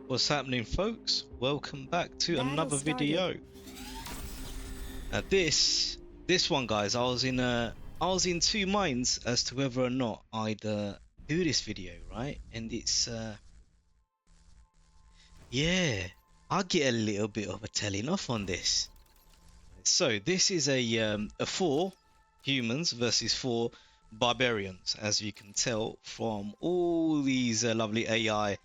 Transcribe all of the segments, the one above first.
What's happening, folks? Welcome back to another video. This one, guys, I was in two minds as to whether or not I'd do this video, right? And it's yeah, I get a little bit of a telling off on this. So this is a 4 humans versus 4 barbarians, as you can tell from all these lovely AI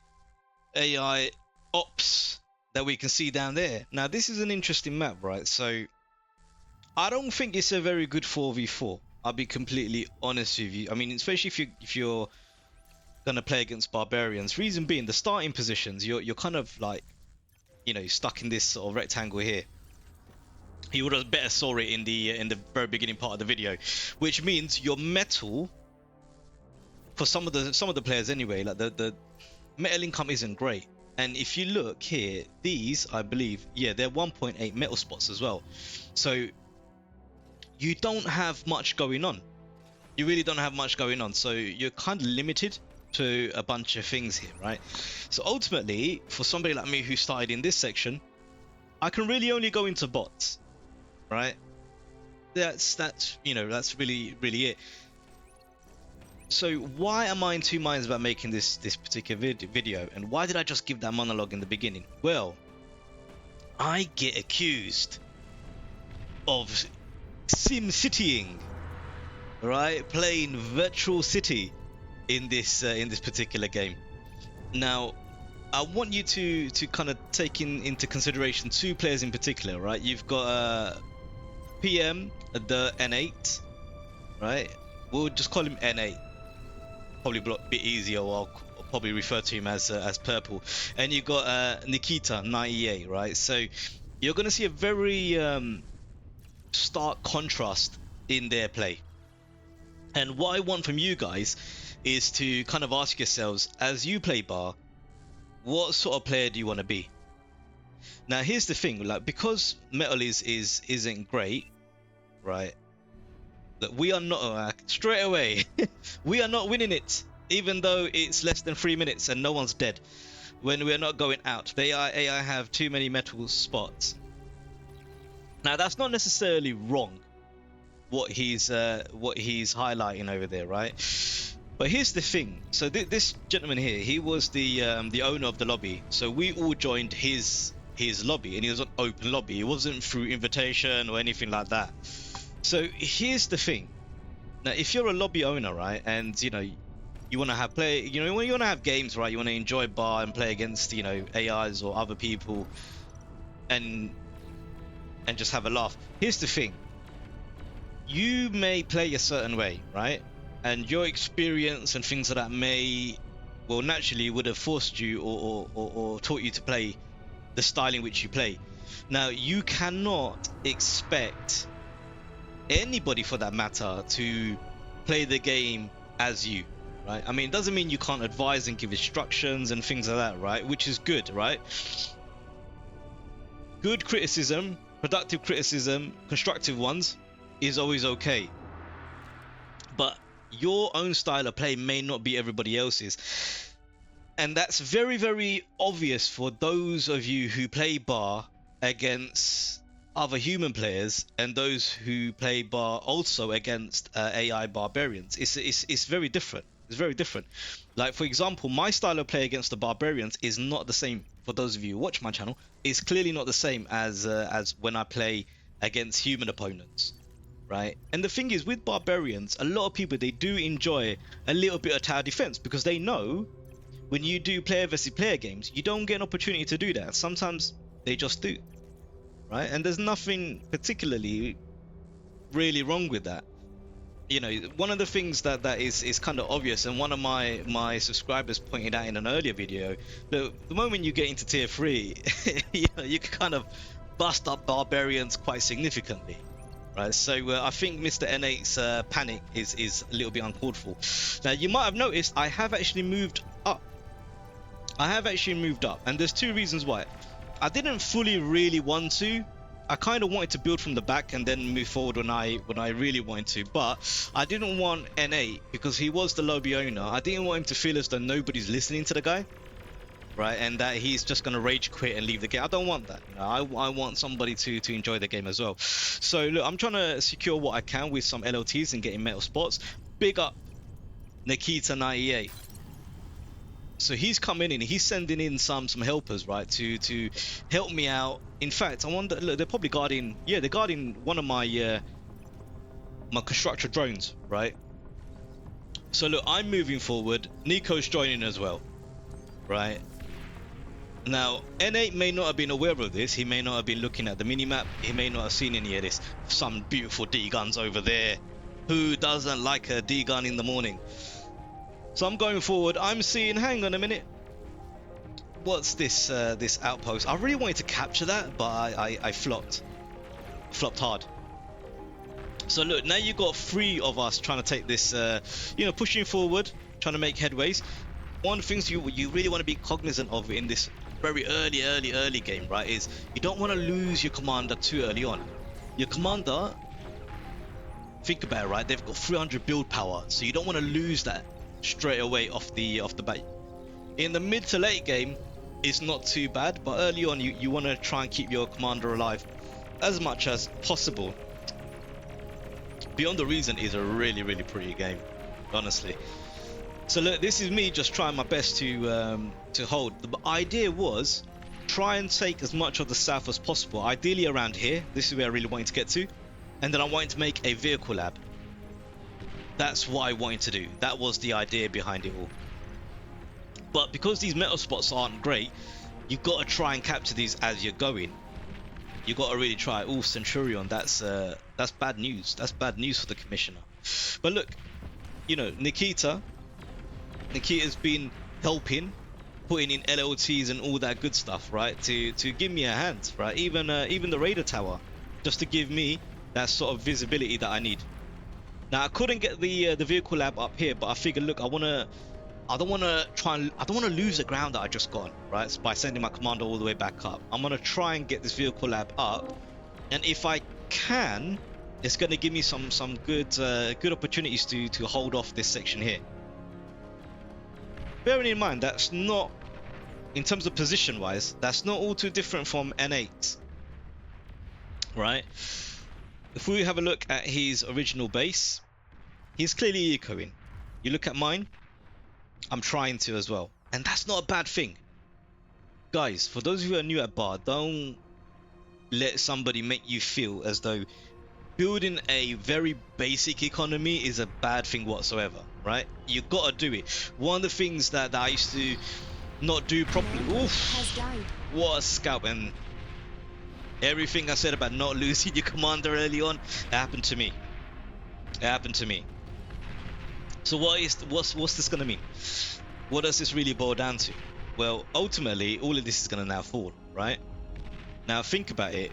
ops that we can see down there. Now this is an interesting map, right? So I don't think it's a very good 4v4. I'll be completely honest with you. I mean, especially if you're gonna play against barbarians. Reason being, the starting positions, you're kind of like, you know, stuck in this sort of rectangle here. You would have better saw it in the very beginning part of the video, which means your metal, for some of the players anyway, like the metal income isn't great. And if you look here, these, I believe, yeah, they're 1.8 metal spots as well. So you don't have much going on. You really don't have much going on. So you're kind of limited to a bunch of things here, right? So ultimately, for somebody like me who started in this section, I can really only go into bots, right? That's you know, that's really it. So why am I in two minds about making this particular video, and why did I just give that monologue in the beginning? Well, I get accused of SimCitying, right? Playing virtual city in this particular game. Now, I want you to kind of take into consideration two players in particular, right? You've got PM, the N8, right? We'll just call him N8. Probably a bit easier, or I'll probably refer to him as Purple. And you've got Nikita, 98, right? So you're going to see a very stark contrast in their play. And what I want from you guys is to kind of ask yourselves, as you play bar, what sort of player do you want to be? Now here's the thing, like, because metal isn't great, right? That we are not straight away we are not winning it, even though it's less than 3 minutes and no one's dead when we're not going out. The AI have too many metal spots. Now that's not necessarily wrong, what he's highlighting over there, right? But here's the thing. So this gentleman here, he was the owner of the lobby, so we all joined his lobby, and it was an open lobby. It wasn't through invitation or anything like that. So here's the thing. Now, if you're a lobby owner, right, and you know you want to have you want to have games, right? You want to enjoy bar and play against, you know, AIs or other people, and just have a laugh. Here's the thing. You may play a certain way, right? And your experience and things like that naturally would have forced you or taught you to play the style in which you play. Now, you cannot expect anybody, for that matter, to play the game as you, right? I mean, it doesn't mean you can't advise and give instructions and things like that, right? Which is good, right? Good criticism, productive criticism, constructive ones is always okay. But your own style of play may not be everybody else's. And that's very, very obvious for those of you who play bar against other human players, and those who play bar also against AI barbarians. It's very different. It's very different. Like, for example, my style of play against the barbarians is not the same. For those of you who watch my channel, it's clearly not the same as when I play against human opponents, right? And the thing is, with barbarians, a lot of people, they do enjoy a little bit of tower defense, because they know when you do player versus player games, you don't get an opportunity to do that. Sometimes they just do, right? And there's nothing particularly really wrong with that. You know, one of the things that is kind of obvious, and one of my subscribers pointed out in an earlier video, that the moment you get into tier 3, you know, you can kind of bust up barbarians quite significantly, right? So I think Mr. N8's panic is a little bit uncalled for. Now, you might have noticed I have actually moved up. And there's two reasons why. I didn't fully really want to. I kind of wanted to build from the back and then move forward when I really wanted to, but I didn't want N8, because he was the lobby owner. I didn't want him to feel as though nobody's listening to the guy, right? And that he's just going to rage quit and leave the game. I don't want that. You know, I want somebody to enjoy the game as well. So look, I'm trying to secure what I can with some LLTs and getting metal spots. Big up Nikita 98. So he's coming in, he's sending in some helpers, right, to help me out. In fact, I wonder, look, they're probably guarding, yeah, they're guarding one of my my constructor drones, right? So look, I'm moving forward. Nico's joining as well, right? Now, N8 may not have been aware of this. He may not have been looking at the minimap. He may not have seen any of this. Some beautiful D-guns over there. Who doesn't like a D-gun in the morning? So I'm going forward. I'm seeing, hang on a minute. What's this this outpost? I really wanted to capture that, but I flopped. Flopped hard. So look, now you got 3 of us trying to take this, you know, pushing forward, trying to make headways. One of the things you really want to be cognizant of in this very early game, right, is you don't want to lose your commander too early on. Your commander, think about it, right? They've got 300 build power, so you don't want to lose that straight away off the bat. In the mid to late game, it's not too bad, but early on you want to try and keep your commander alive as much as possible. Beyond the Reason is a really pretty game, honestly. So look, this is me just trying my best to hold. The idea was try and take as much of the south as possible, ideally around here. This is where I really wanted to get to, and then I wanted to make a vehicle lab. That's what I wanted to do. That was the idea behind it all. But because these metal spots aren't great, you've got to try and capture these as you're going. You got to really try. Oh, Centurion, that's bad news. That's bad news for the commissioner. But look, you know, Nikita's been helping, putting in LLTs and all that good stuff, right? To give me a hand, right? Even the radar tower, just to give me that sort of visibility that I need. Now I couldn't get the vehicle lab up here, but I figured, look, I don't want to lose the ground that I just got, right? By sending my commander all the way back up. I'm gonna try and get this vehicle lab up, and if I can, it's gonna give me some good opportunities to hold off this section here. Bearing in mind, that's not, in terms of position wise, that's not all too different from N8, right? If we have a look at his original base, he's clearly ecoing. You look at mine, I'm trying to as well, and that's not a bad thing. Guys, for those who are new at Bar, don't let somebody make you feel as though building a very basic economy is a bad thing whatsoever, right? You gotta do it. One of the things that I used to not do properly. Oof, what a scalp. And everything I said about not losing your commander early on, it happened to me. It happened to me. So what's this gonna mean? What does this really boil down to? Well, ultimately, all of this is gonna now fall, right? Now think about it.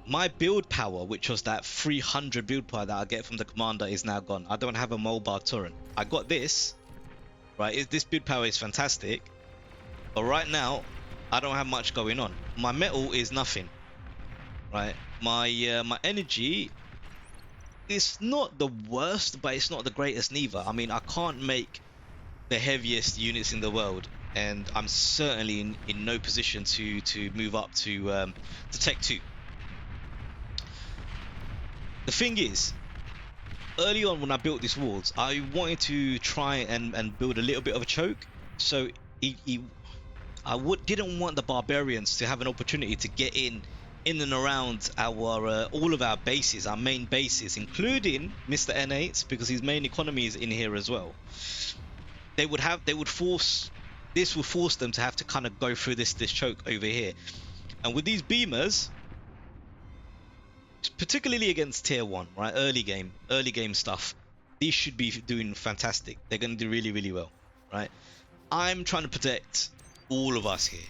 My build power, which was that 300 build power that I get from the commander, is now gone. I don't have a mobile turret. I got this, right? This build power is fantastic, but right now I don't have much going on. My metal is nothing, right? My energy, it's not the worst, but it's not the greatest neither. I mean, I can't make the heaviest units in the world, and I'm certainly in no position to move up to Tech 2. The thing is, early on when I built these walls, I wanted to try and build a little bit of a choke, so I didn't want the barbarians to have an opportunity to get in and around our all of our bases, our main bases, including Mr. N8, because his main economy is in here as well. This will force them to have to kind of go through this choke over here, and with these beamers, particularly against tier 1, right, early game stuff, these should be doing fantastic. They're going to do really well, right? I'm trying to protect all of us here.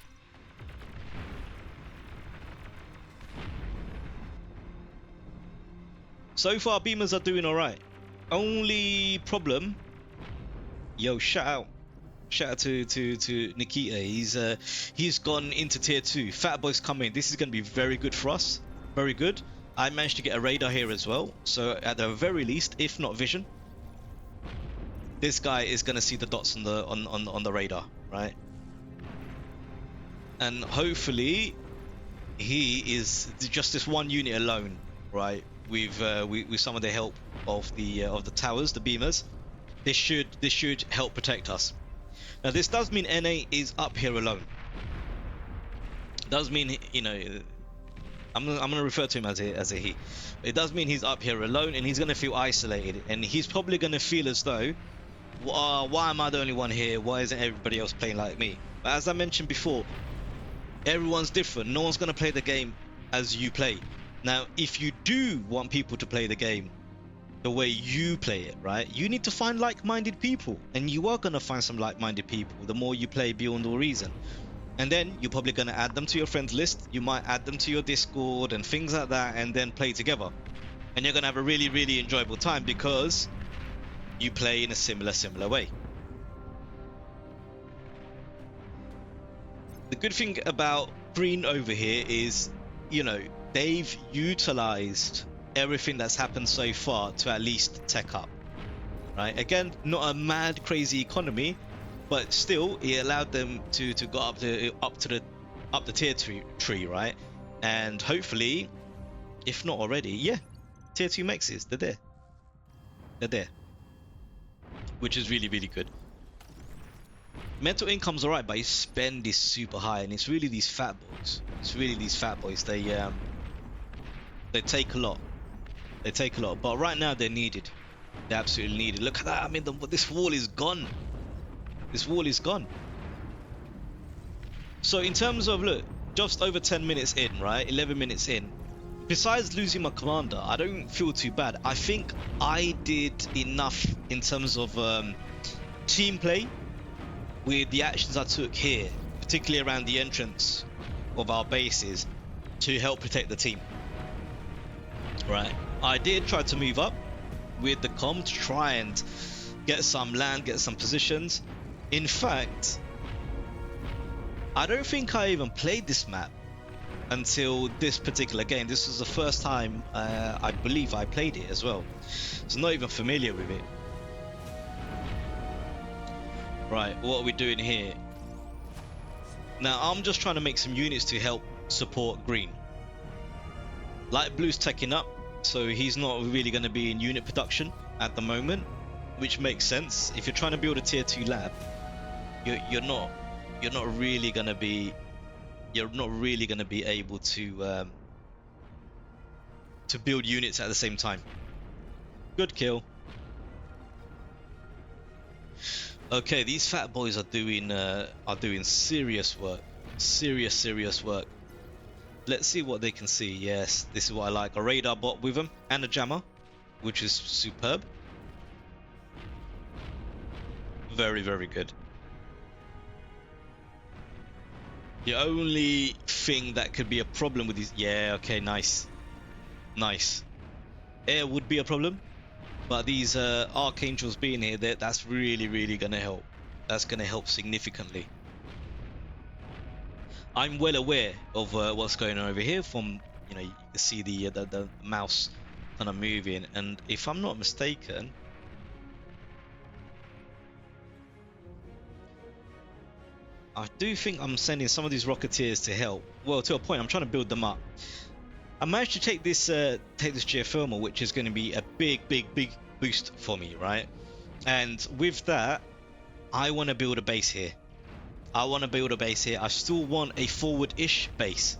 So far beamers are doing all right. Only problem, yo, shout out to Nikita. He's gone into tier 2. Fat Boy's coming. This is going to be very good for us, very good. I managed to get a radar here as well, so at the very least, if not vision, this guy is going to see the dots on the radar, right? and hopefully he is just this one unit alone, right? With some of the help of the towers, the beamers. This should help protect us. Now this does mean NA is up here alone. Does mean, you know, I'm gonna refer to him as a he. It does mean he's up here alone, and he's gonna feel isolated, and he's probably gonna feel as though, why am I the only one here? Why isn't everybody else playing like me? But as I mentioned before, everyone's different. No one's gonna play the game as you play. Now, if you do want people to play the game the way you play it, right, you need to find like-minded people, and you are gonna find some like-minded people the more you play Beyond All Reason. And then you're probably going to add them to your friends list. You might add them to your Discord and things like that, and then play together. And you're going to have a really, really enjoyable time because you play in a similar way. The good thing about Green over here is, you know, they've utilized everything that's happened so far to at least tech up, right? Again, not a mad crazy economy, but still it allowed them to go up the tier tree, right? And hopefully, if not already, yeah, tier 2 mexes, they're there, which is really, really good. Mental income's alright, but his spend is super high, and it's really these fat boys. They take a lot. But right now they're needed. They're absolutely needed. Look at that. I mean, this wall is gone. So in terms of, look, just over 10 minutes in, right? 11 minutes in. Besides losing my commander, I don't feel too bad. I think I did enough in terms of team play with the actions I took here, particularly around the entrance of our bases, to help protect the team. Right. I did try to move up with the comm to try and get some land, get some positions. In fact, I don't think I even played this map until this particular game. This was the first time I believe I played it as well. So not even familiar with it. Right, what are we doing here? Now I'm just trying to make some units to help support green. Light blue's teching up, so he's not really going to be in unit production at the moment, which makes sense. If you're trying to build a tier 2 lab, you're not really going to be able to build units at the same time. Good kill. Okay, these fat boys are doing serious work. Serious work. Let's see what they can see. Yes, this is what I like. A radar bot with them and a jammer, which is superb. Very, very good. The only thing that could be a problem with these... Yeah, okay, nice. Air would be a problem, but these Archangels being here, that's really going to help. That's going to help significantly. I'm well aware of what's going on over here. From, you know, you can see the mouse kind of moving, and if I'm not mistaken, I do think I'm sending some of these Rocketeers to help. Well, to a point, I'm trying to build them up. I managed to take this geothermal, which is going to be a big boost for me, right? And with that, I want to build a base here. I still want a forward-ish base,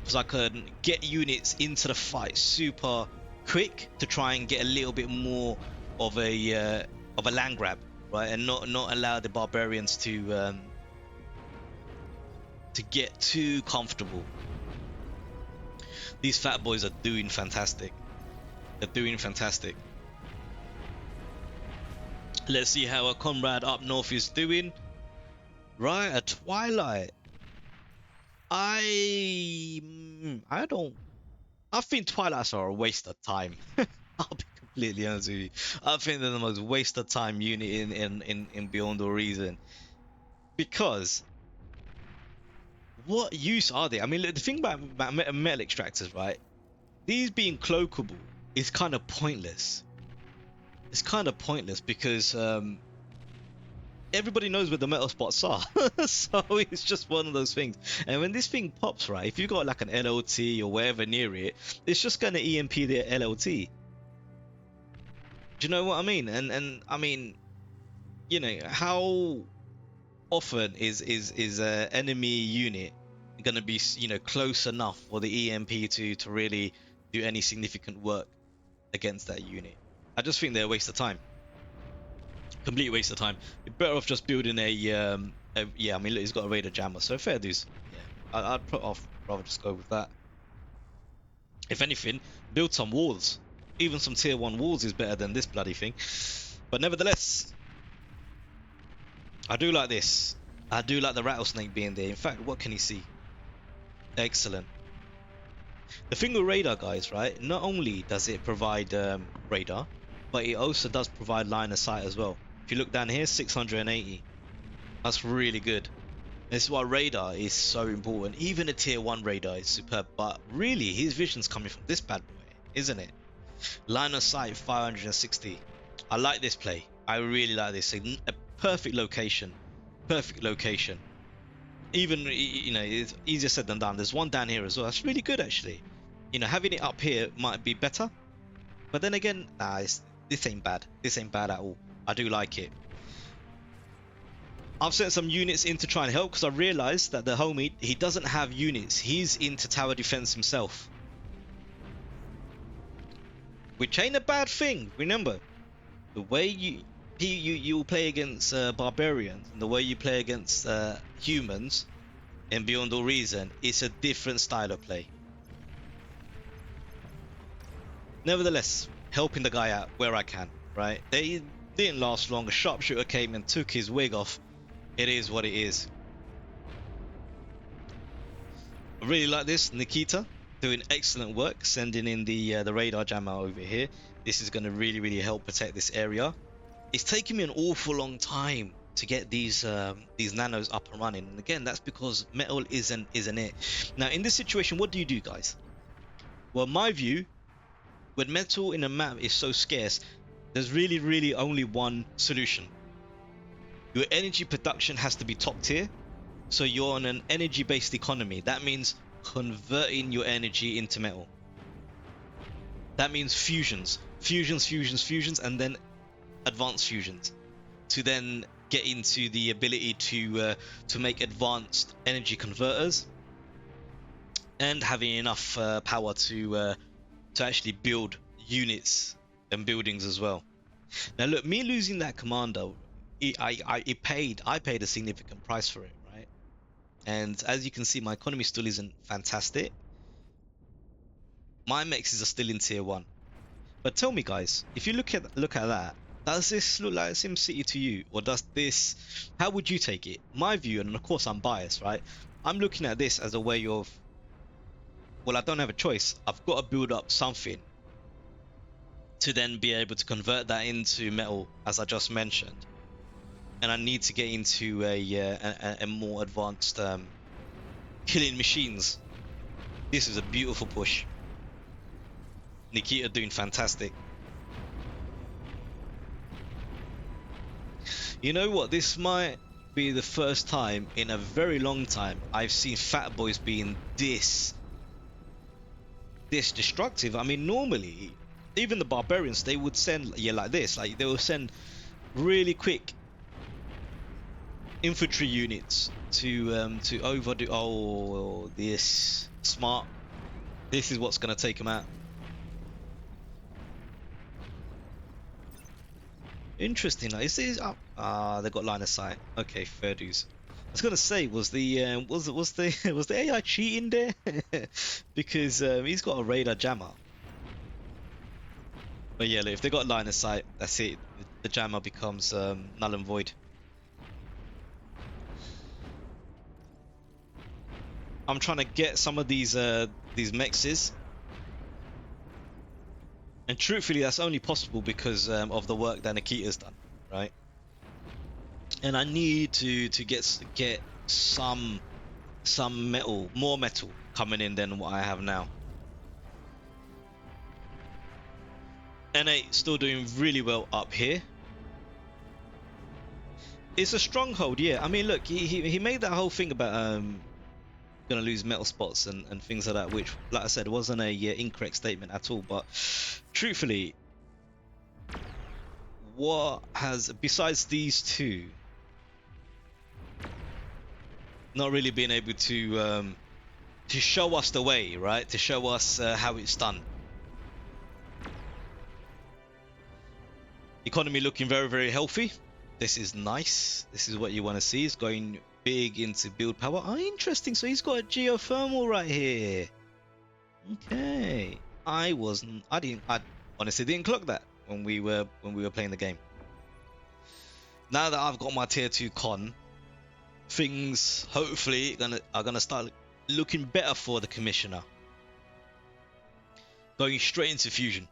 because I can get units into the fight super quick to try and get a little bit more of a land grab, right? And not allow the barbarians to get too comfortable. These fat boys are doing fantastic. Let's see how a comrade up north is doing. Right, a Twilight. I think Twilights are a waste of time. I'll be completely honest with you. I think they're the most waste of time unit in Beyond All Reason. Because what use are they? I mean, look, the thing about metal extractors, right? These being cloakable is kind of pointless. It's kind of pointless because everybody knows where the metal spots are. So it's just one of those things. And when this thing pops, right, if you got like an LLT or wherever near it, it's just gonna EMP the LLT. Do you know what I mean? And I mean, you know, how often is a enemy unit gonna be, you know, close enough for the EMP to really do any significant work against that unit? I just think they're a waste of time. Complete waste of time. You're better off just building a yeah. I mean, look, he's got a radar jammer, so fair dues. Yeah, I'd put off rather just go with that. If anything, build some walls. Even some tier 1 walls is better than this bloody thing. But nevertheless, I do like this. I do like the rattlesnake being there. In fact, what can he see? Excellent. The thing with radar, guys, right? Not only does it provide radar, but it also does provide line of sight as well. If you look down here, 680. That's really good. This is why radar is so important. Even a tier 1 radar is superb, but really his vision's coming from this bad boy, isn't it? Line of sight 560. I like this play. I really like this. A perfect location. Perfect location. Even, you know, it's easier said than done. There's one down here as well. That's really good, actually. You know, having it up here might be better, but then again, nah, this ain't bad. This ain't bad at all. I do like it. I've sent some units in to try and help because I realized that the homie, he doesn't have units. He's into tower defense himself, which ain't a bad thing. Remember, the way you play against barbarians and the way you play against humans and Beyond All Reason, it's a different style of play. Nevertheless, helping the guy out where I can, right? They didn't last long. A sharpshooter came and took his wig off. It is what it is. I really like this. Nikita doing excellent work, sending in the radar jammer over here. This is going to really help protect this area. It's taken me an awful long time to get these nanos up and running, and again, that's because metal isn't it. Now in this situation, what do you do, guys? Well, my view, when metal in a map is so scarce, there's really only one solution. Your energy production has to be top tier, so you're on an energy based economy. That means converting your energy into metal. That means fusions, and then advanced fusions, to then get into the ability to make advanced energy converters, and having enough power to actually build units and buildings as well. Now look, me losing that commander, I paid a significant price for it, right? And as you can see, my economy still isn't fantastic. My mexes are still in tier 1. But tell me, guys, if you look at that, does this look like SimCity to you, or does this? How would you take it? My view, and of course I'm biased, right? I'm looking at this as a way of, well, I don't have a choice. I've got to build up something to then be able to convert that into metal, as I just mentioned. And I need to get into a more advanced killing machines. This is a beautiful push. Nikita doing fantastic. You know what? This might be the first time in a very long time I've seen fat boys being this destructive. I mean, normally, even the barbarians, they would send, yeah, like this. Like, they will send really quick infantry units to overdo. Oh, this smart. This is what's going to take them out. Interesting. Is this up? They got line of sight. Okay, fair dues. I was gonna say, was the was the AI cheating there? Because he's got a radar jammer. But yeah, look, if they got line of sight, that's it. The jammer becomes null and void. I'm trying to get some of these mexes, and truthfully, that's only possible because of the work that Nikita's done, right? And I need to get some metal, more metal coming in than what I have now. N8 still doing really well up here. It's a stronghold, yeah. I mean, look, he made that whole thing about gonna lose metal spots and things like that, which, like I said, wasn't a incorrect statement at all. But truthfully, what has, besides these two, not really been able to show us the way, right? To show us how it's done. Economy looking very, very healthy. This is nice. This is what you want to see. It's going big into build power. Oh, interesting. So he's got a geothermal right here. Okay. I honestly didn't clock that when we were playing the game. Now that I've got my tier 2 con, things hopefully are gonna start looking better for the commissioner. Going straight into fusion.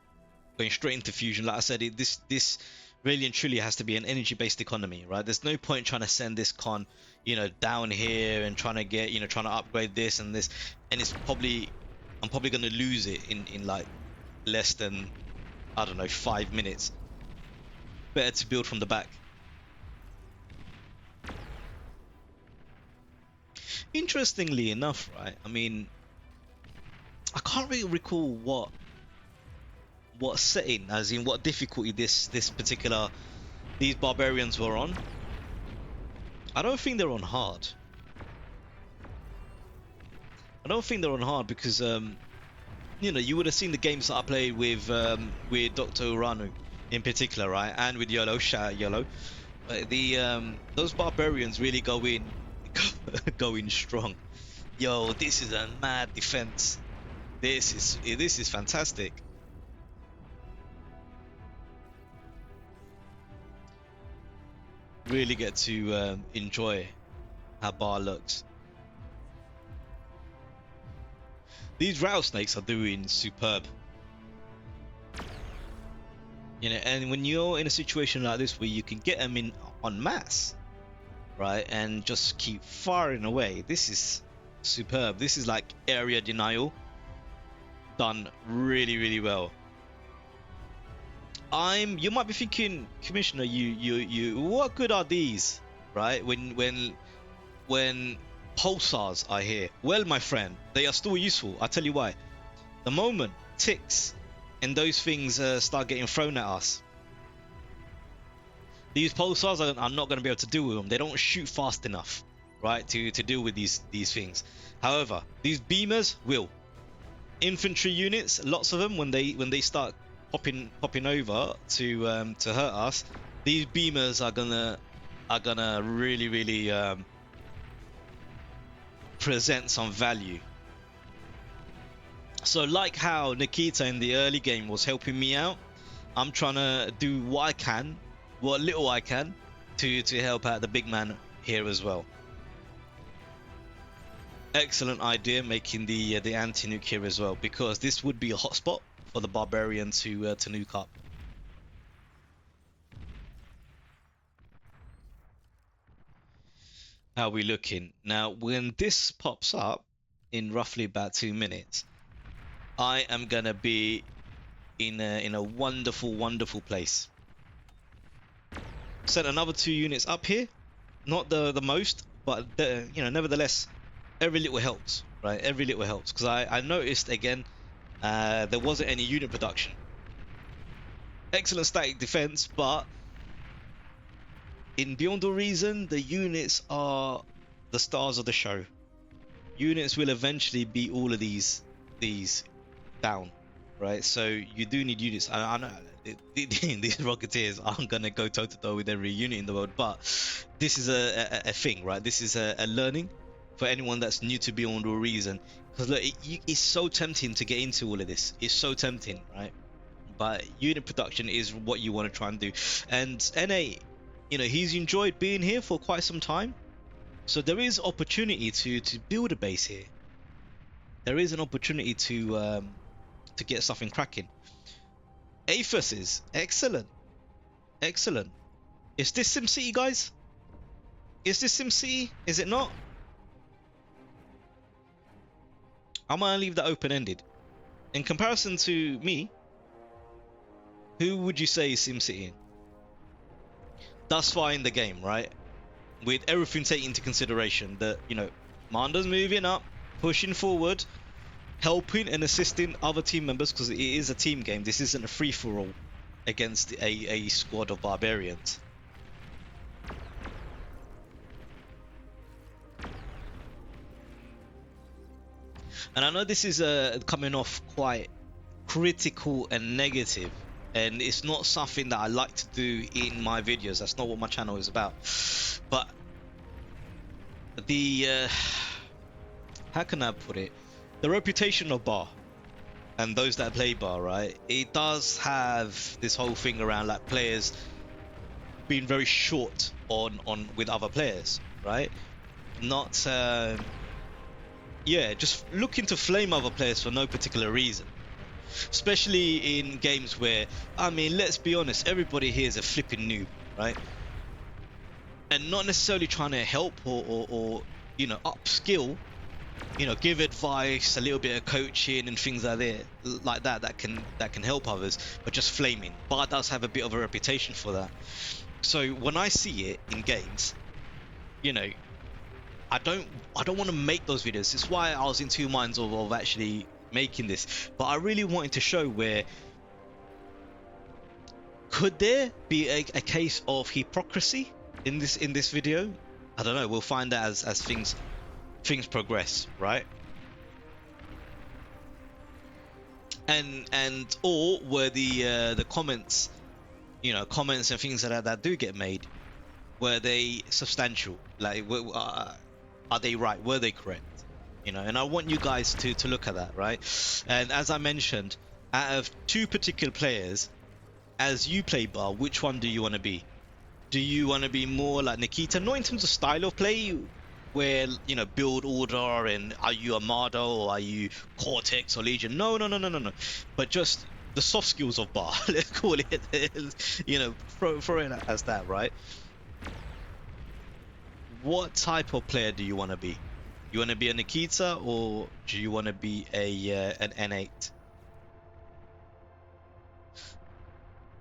Like I said, this really and truly has to be an energy-based economy, right? There's no point trying to send this con, down here and trying to get, trying to upgrade this and this, and I'm probably gonna lose it in like less than, I don't know, 5 minutes. Better to build from the back. Interestingly enough, right? I mean, I can't really recall what setting, as in what difficulty these barbarians were on. I don't think they're on hard. Because you would have seen the games that I played with Dr. Uranu in particular, right? And with YOLO, shout out YOLO. But those barbarians really go in strong. Yo, this is a mad defense. This is fantastic. Really get to enjoy how Bar looks. These rattlesnakes are doing superb. And when you're in a situation like this where you can get them in en masse, right, and just keep firing away, this is superb. This is like area denial done really, really well. You might be thinking, Commissioner, you what good are these, right? When pulsars are here. Well, my friend, they are still useful. I'll tell you why. The moment ticks and those things start getting thrown at us, these pulsars are not going to be able to deal with them. They don't shoot fast enough, right, to deal with these things. However, these beamers will. Infantry units, lots of them, when they start popping over to hurt us, these beamers are gonna really present some value. So like how Nikita in the early game was helping me out, I'm trying to do what little I can to help out the big man here as well. Excellent idea making the anti-nuke here as well, because this would be a hotspot for the barbarian to nuke up. How are we looking? Now, when this pops up in roughly about 2 minutes, I am gonna be in a wonderful place. Sent another 2 units up here, not the most, but nevertheless, every little helps, right? Every little helps, because I noticed again there wasn't any unit production. Excellent static defense, but in Beyond All Reason, the units are the stars of the show. Units will eventually beat all of these down, right? So you do need units. I know these Rocketeers aren't gonna go toe to toe with every unit in the world, but this is a thing, right? This is a learning for anyone that's new to Beyond All Reason. Because look, it's so tempting to get into all of this. It's so tempting, right? But unit production is what you want to try and do. And NA, he's enjoyed being here for quite some time. So there is opportunity to build a base here. There is an opportunity to get something cracking. Aphis is excellent. Excellent. Is this SimCity, guys? Is this SimCity? Is it not? I'm gonna leave that open-ended. In comparison to me, who would you say is SimCity? Thus far in the game, right? with everything taken into consideration, that, you know, Manda's moving up, pushing forward, helping and assisting other team members, because it is a team game. This isn't a free-for-all against a squad of barbarians. And I know this is coming off quite critical and negative, and it's not something that I like to do in my videos. That's not what my channel is about. But the how can I put it, the reputation of bar and those that play bar, right, it does have this whole thing around like players being very short on with other players, right? Not yeah, just looking to flame other players for no particular reason. Especially in games where, I mean, let's be honest, everybody here is a flipping noob, right? And not necessarily trying to help or you know, upskill, you know, give advice, a little bit of coaching and things like that that can help others, but just flaming. Bar does have a bit of a reputation for that. So when I see it in games, you know, I don't want to make those videos. It's why I was in two minds of actually making this. But I really wanted to show where could there be a case of hypocrisy in this video. I don't know. We'll find out as things progress, right? And or were the comments, you know, comments and things like that do get made, were they substantial? Like, are they right? Were they correct? You know, and I want you guys to look at that, right? And as I mentioned, out of two particular players, as you play bar, which one do you want to be? Do you want to be more like Nikita, not in terms of style of play, where, you know, build order, and are you Armada or are you Cortex or Legion? No. But just the soft skills of bar. Let's call it, you know, throw it as that, right? What type of player do you want to be? You want to be a Nikita, or do you want to be an N8?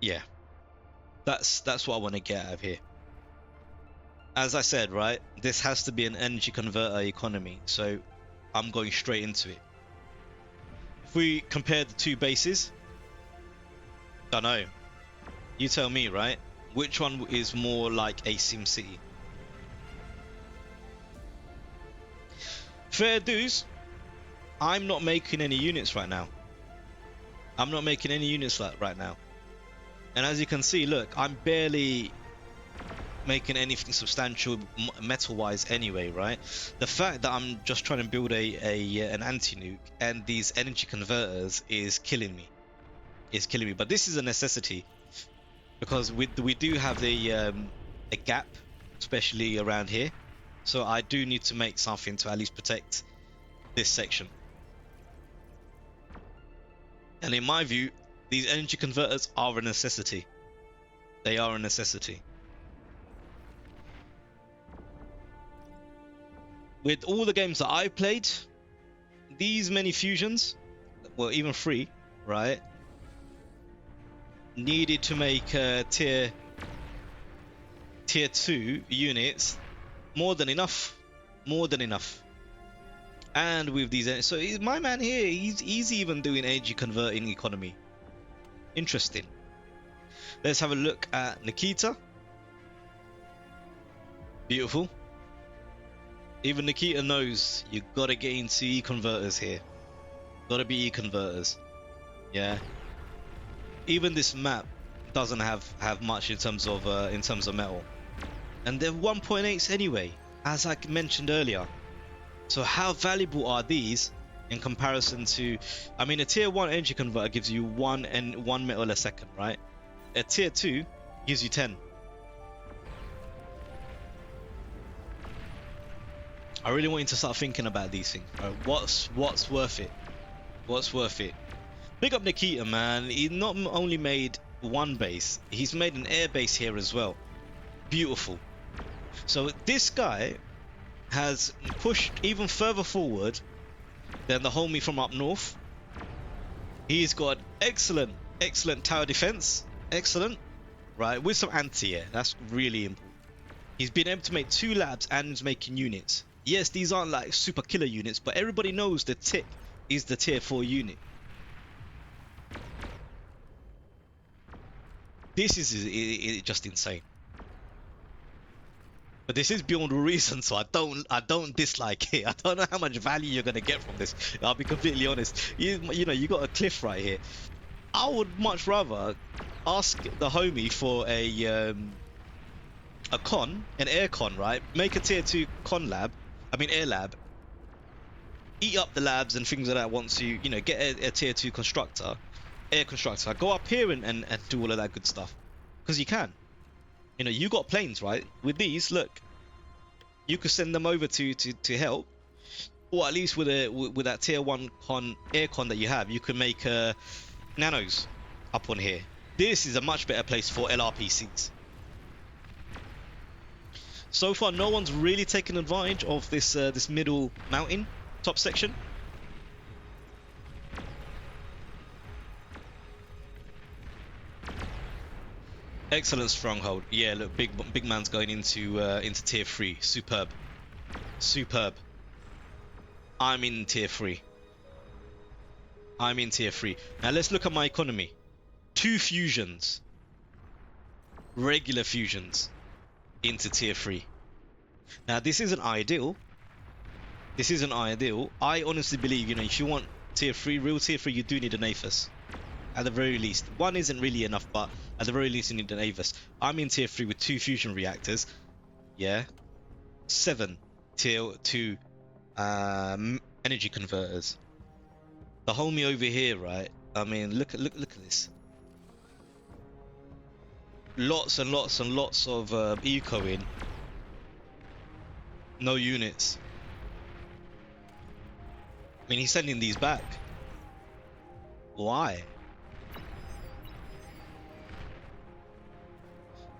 Yeah, that's what I want to get out of here. As I said, right, this has to be an energy converter economy, so I'm going straight into it. If we compare the two bases, I don't know. You tell me, right? Which one is more like a SimCity? Fair dues, I'm not making any units right now. I'm not making any units right now. And as you can see, look, I'm barely making anything substantial metal-wise anyway, right? The fact that I'm just trying to build an anti-nuke and these energy converters is killing me. It's killing me. But this is a necessity, because we do have a gap, especially around here. So I do need to make something to at least protect this section. And in my view, these energy converters are a necessity. They are a necessity. With all the games that I've played, these many fusions, well, even 3, right, needed to make tier 2 units. More than enough. And with these, so my man here, he's even doing energy converting economy. Interesting. Let's have a look at Nikita. Beautiful. Even Nikita knows you gotta get into E-converters here. Gotta be E-converters. Yeah. Even this map doesn't have much in terms of metal. And they're 1.8s anyway, as I mentioned earlier. So how valuable are these in comparison to, I mean, a tier 1 energy converter gives you 1 metal a second, right? A tier 2 gives you 10. I really want you to start thinking about these things, right? What's worth it? What's worth it? Big up Nikita, man. He not only made one base, he's made an air base here as well. Beautiful. So this guy has pushed even further forward than the homie from up north. He's got excellent tower defense. Excellent. Right, with some anti-air. That's really important. He's been able to make 2 labs and he's making units. Yes, these aren't like super killer units, but everybody knows the tick is the tier 4 unit. This is just insane. But this is beyond reason, so I don't dislike it. I don't know how much value you're gonna get from this. I'll be completely honest. You know, you got a cliff right here. I would much rather ask the homie for an air con, right? Make a tier 2 con lab, I mean air lab. Eat up the labs and things like that once you know, get a tier 2 constructor, air constructor. Go up here and do all of that good stuff. Because you can. You know, you got planes, right? With these, look, you could send them over to help, or at least with that tier 1 con air con that you have, you can make nanos up on here. This is a much better place for LRPCs. So far, no one's really taken advantage of this this middle mountain top section. Excellent stronghold. Yeah, look, big man's going into tier 3. Superb, superb. I'm in tier 3. I'm in tier 3. Now let's look at my economy. 2 fusions, regular fusions, into tier 3. Now this isn't ideal. This isn't ideal. I honestly believe, you know, if you want tier 3, real tier 3, you do need an Aphis. At the very least. 1 isn't really enough, but at the very least you need an Avis. I'm in tier 3 with 2 fusion reactors. Yeah. 7 tier 2 energy converters. The homie over here, right? I mean, look at this. Lots and lots and lots of eco in. No units. I mean, he's sending these back. Why?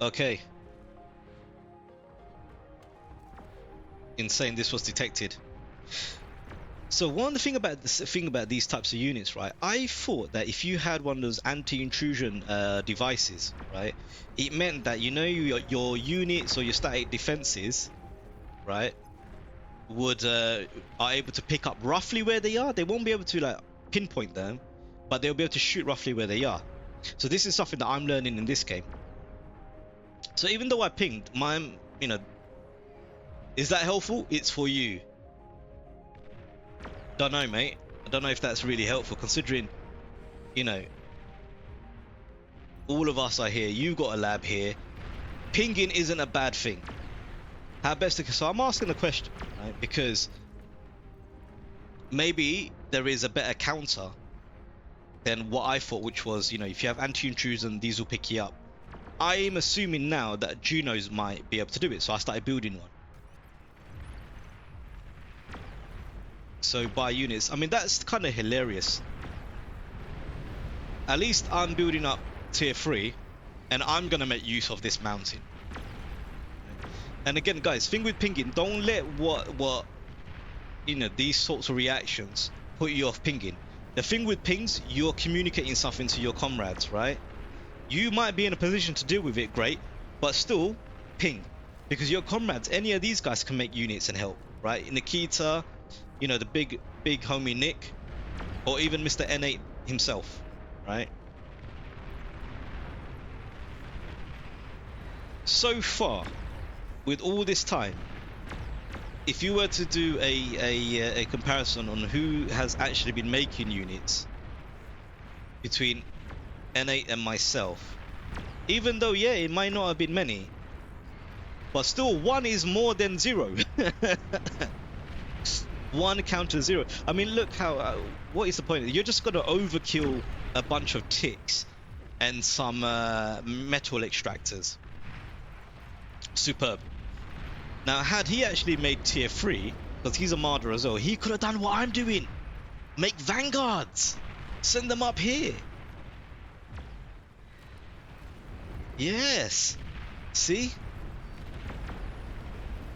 Okay. Insane, this was detected. So one thing about these types of units, right? I thought that if you had one of those anti-intrusion devices, right, it meant that, you know, your units or your static defenses, right, would are able to pick up roughly where they are. They won't be able to like pinpoint them, but they'll be able to shoot roughly where they are. So this is something that I'm learning in this game. So even though I pinged, you know, is that helpful? It's for you. Don't know, mate. I don't know if that's really helpful, considering, you know, all of us are here. You got a lab here. Pinging isn't a bad thing. How best to... So I'm asking the question, right? Because maybe there is a better counter than what I thought, which was, you know, if you have anti-intrusion, these will pick you up. I'm assuming now that Junos might be able to do it, so I started building one. So buy units. I mean, that's kind of hilarious. At least I'm building up tier 3, and I'm gonna make use of this mountain. And again, guys, thing with pinging, don't let what you know, these sorts of reactions put you off pinging. The thing with pings, you're communicating something to your comrades, right? You might be in a position to deal with it, great, but still ping, because your comrades, any of these guys can make units and help, right? Nikita, you know, the big homie Nick, or even Mr. N8 himself, right? So far, with all this time, if you were to do a comparison on who has actually been making units between N8 and myself, even though, yeah, it might not have been many, but still 1 is more than 0. 1 counters 0. I mean, look how what is the point? You're just gonna overkill a bunch of ticks and some metal extractors. Superb. Now, had he actually made tier 3, because he's a martyr as well, he could have done what I'm doing. Make vanguards. Send them up here. Yes. See?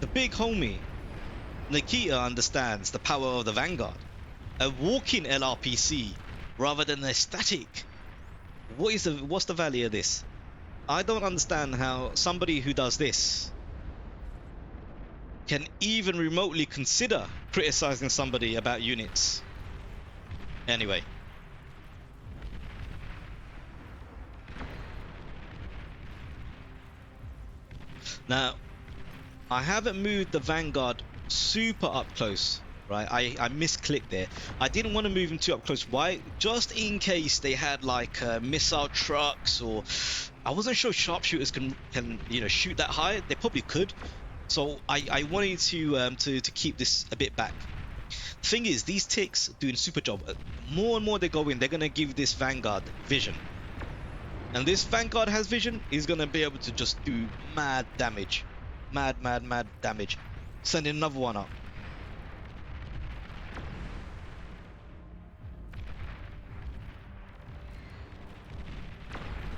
The big homie Nikita understands the power of the vanguard. A walking LRPC rather than a static. What's the value of this? I don't understand how somebody who does this can even remotely consider criticizing somebody about units. Anyway. Now, I haven't moved the Vanguard super up close, right? I misclicked there. I didn't want to move them too up close. Why? Just in case they had like missile trucks, or I wasn't sure sharpshooters can shoot that high. They probably could. So I wanted to keep this a bit back. Thing is, these ticks doing super job. More and more they go in, they're gonna give this Vanguard vision. And this Vanguard has vision, he's gonna be able to just do mad damage. Mad damage. Sending another one up.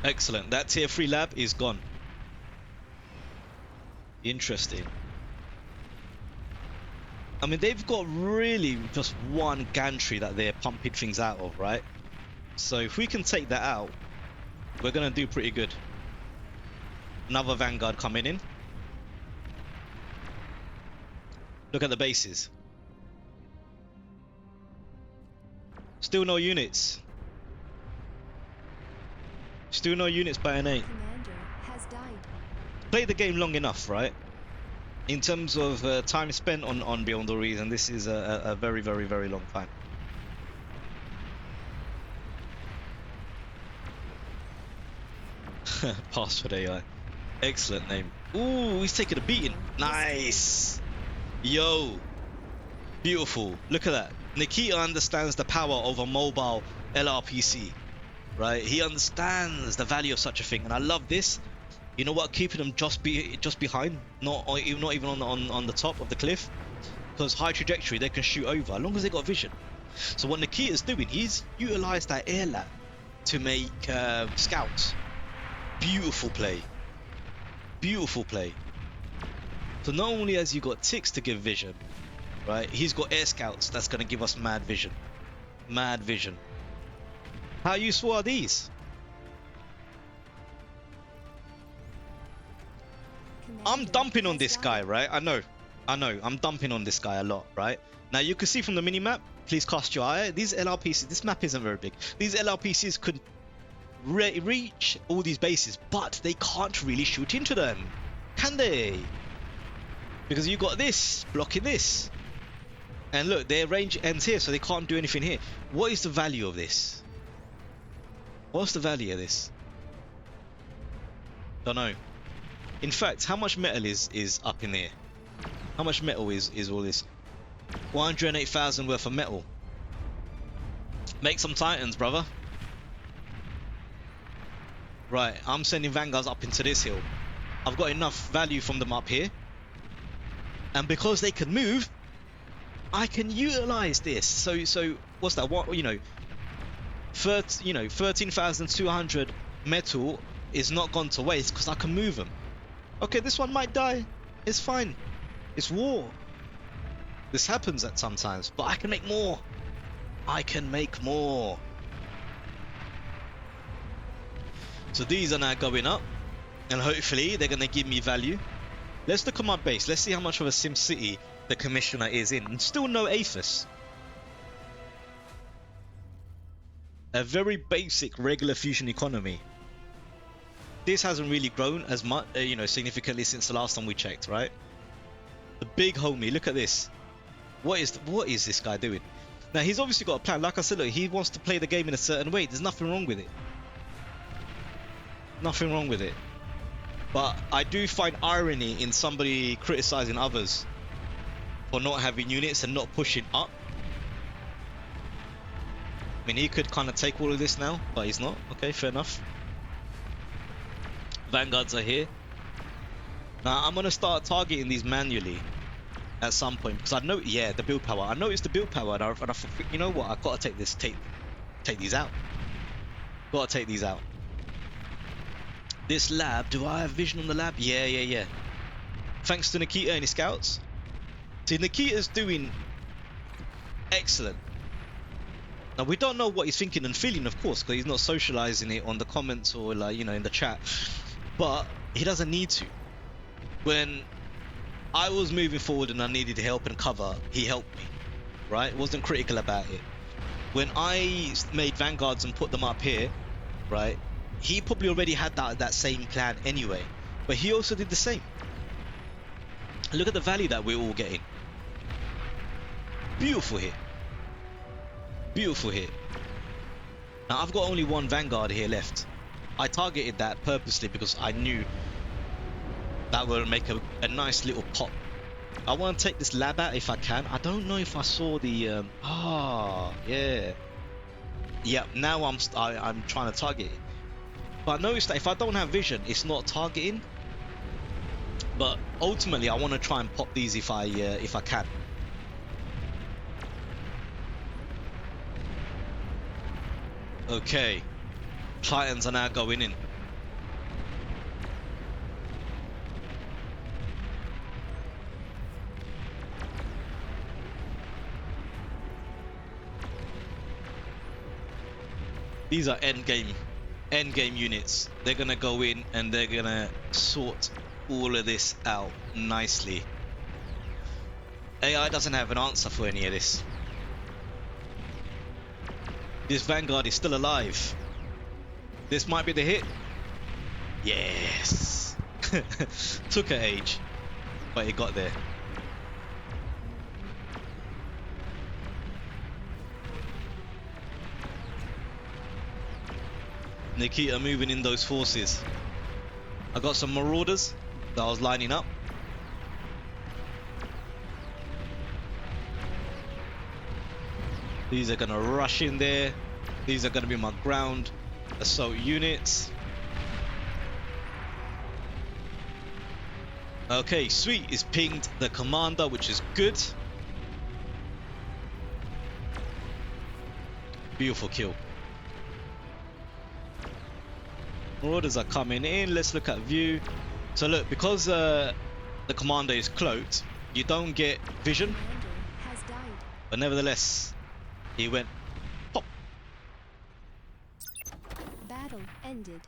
Excellent. That tier 3 lab is gone. Interesting. I mean, they've got really just one gantry that they're pumping things out of, right? So if we can take that out, we're gonna do pretty good. Another Vanguard coming in. Look at the bases. Still no units. Still no units by an 8. Commander has died. Play the game long enough, right? In terms of time spent on Beyond the Reason, this is a very long time. Password AI. Excellent name. Ooh, he's taking a beating. Nice. Yo. Beautiful. Look at that. Nikita understands the power of a mobile LRPC. Right? He understands the value of such a thing. And I love this. You know what? Keeping them just behind. Not even on the top of the cliff. Because high trajectory, they can shoot over. As long as they got vision. So what Nikita's doing, he's utilized that air lab to make scouts. Beautiful play. Beautiful play. So not only has he got ticks to give vision, right? He's got air scouts that's going to give us mad vision. Mad vision. How useful are these? I'm dumping on this guy, right? I know. I'm dumping on this guy a lot, right? Now you can see from the mini-map, please cast your eye. These LRPCs, this map isn't very big. These LRPCs could reach all these bases, but they can't really shoot into them, can they? Because you got this blocking this, and look, their range ends here, so they can't do anything here. What is the value of this? What's the value of this? Don't know. In fact, how much metal is up in here? How much metal is all this? 108,000 worth of metal. Make some titans, brother. Right, I'm sending Vanguards up into this hill. I've got enough value from them up here. And because they can move, I can utilize this. So what's that? What, 13,200 metal is not gone to waste because I can move them. Okay, this one might die. It's fine. It's war. This happens at sometimes, but I can make more. I can make more. So these are now going up, and hopefully they're going to give me value. Let's look at my base. Let's see how much of a SimCity the commissioner is in. And still no APHIS. A very basic regular fusion economy. This hasn't really grown as much, significantly since the last time we checked, right? The big homie, look at this. What is this guy doing? Now he's obviously got a plan. Like I said, look, he wants to play the game in a certain way. There's nothing wrong with it. Nothing wrong with it. But I do find irony in somebody criticizing others for not having units and not pushing up. I mean, he could kind of take all of this now, but he's not. Okay, fair enough. Vanguards are here. Now I'm gonna start targeting these manually at some point because I know, yeah, the build power. I noticed the build power, and I thought, you know what? I've got to take these out. Got to take these out. This lab, do I have vision on the lab? Yeah. Thanks to Nikita and his scouts. See, Nikita's doing excellent. Now we don't know what he's thinking and feeling, of course, because he's not socializing it on the comments or in the chat. But he doesn't need to. When I was moving forward and I needed help and cover, he helped me, right? Wasn't critical about it. When I made vanguards and put them up here, right, he probably already had that same plan anyway, but he also did the same. Look at the value that we're all getting. Beautiful hit. Beautiful hit. Now I've got only one vanguard here left. I targeted that purposely because I knew that will make a nice little pop. I want to take this lab out if I can. I don't know if I saw the yeah, now I'm trying to target it, but I noticed that if I don't have vision it's not targeting, but ultimately I want to try and pop these if I can. Okay, Titans are now going in. These are end game units. They're gonna go in and they're gonna sort all of this out nicely. AI doesn't have an answer for any of this. This Vanguard is still alive. This might be the hit. Yes. Took an age, but it got there. Nikita moving in those forces. I got some marauders that I was lining up. These are gonna rush in there. These are gonna be my ground assault units. Okay, sweet. Is pinged the commander, which is good. Beautiful kill. Marauders are coming in. Let's look at view. So look, because the commander is cloaked, you don't get vision. But nevertheless, he went pop. Battle ended.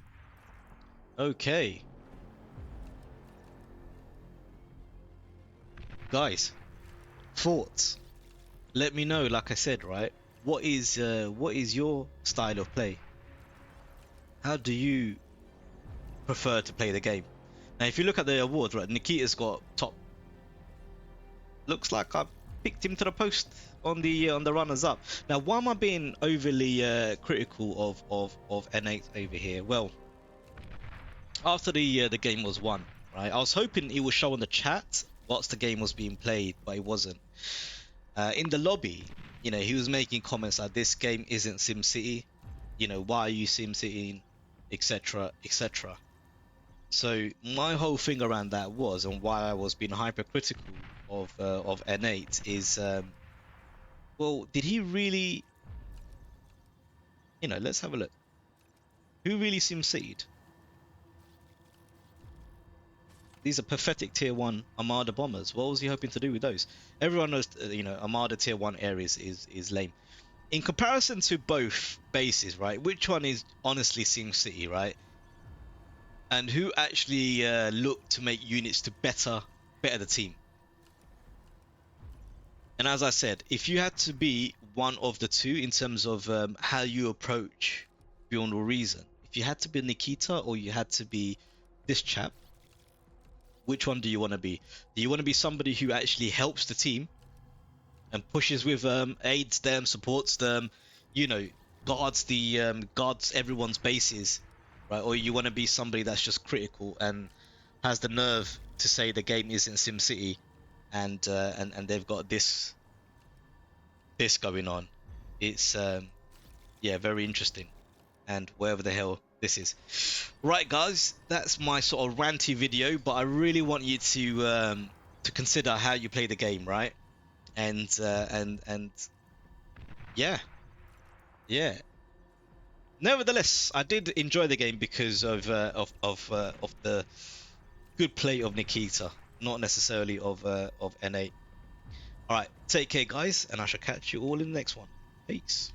Okay. Guys, thoughts. Let me know, like I said, right? What is your style of play? How do you prefer to play the game? Now, if you look at the awards, right, Nikita's got top. Looks like I picked him to the post on the runners up. Now, why am I being overly critical of N8 over here? Well, after the game was won, right, I was hoping it would show on the chat whilst the game was being played, but it wasn't. In the lobby, you know, he was making comments like, this game isn't SimCity, you know, why are you SimCity, etc, etc. So my whole thing around that was, and why I was being hypercritical of N8 is, well, did he really, you know, let's have a look. Who really SimCity'd? These are pathetic tier 1 Armada bombers. What was he hoping to do with those? Everyone knows, you know, Armada tier 1 areas is lame. In comparison to both bases, right? Which one is honestly SimCity, right? And who actually looked to make units to better the team? And as I said, if you had to be one of the two in terms of how you approach Beyond All Reason, if you had to be Nikita or you had to be this chap, which one do you want to be? Do you want to be somebody who actually helps the team and pushes with aids them, supports them, you know, guards everyone's bases, right? Or you want to be somebody that's just critical and has the nerve to say the game isn't SimCity, and they've got this going on. It's yeah, very interesting. And wherever the hell this is. Right, guys, that's my sort of ranty video, but I really want you to consider how you play the game, right? And yeah, yeah. Nevertheless, I did enjoy the game because of the good play of Nikita, not necessarily of N8. All right, take care, guys, and I shall catch you all in the next one. Peace.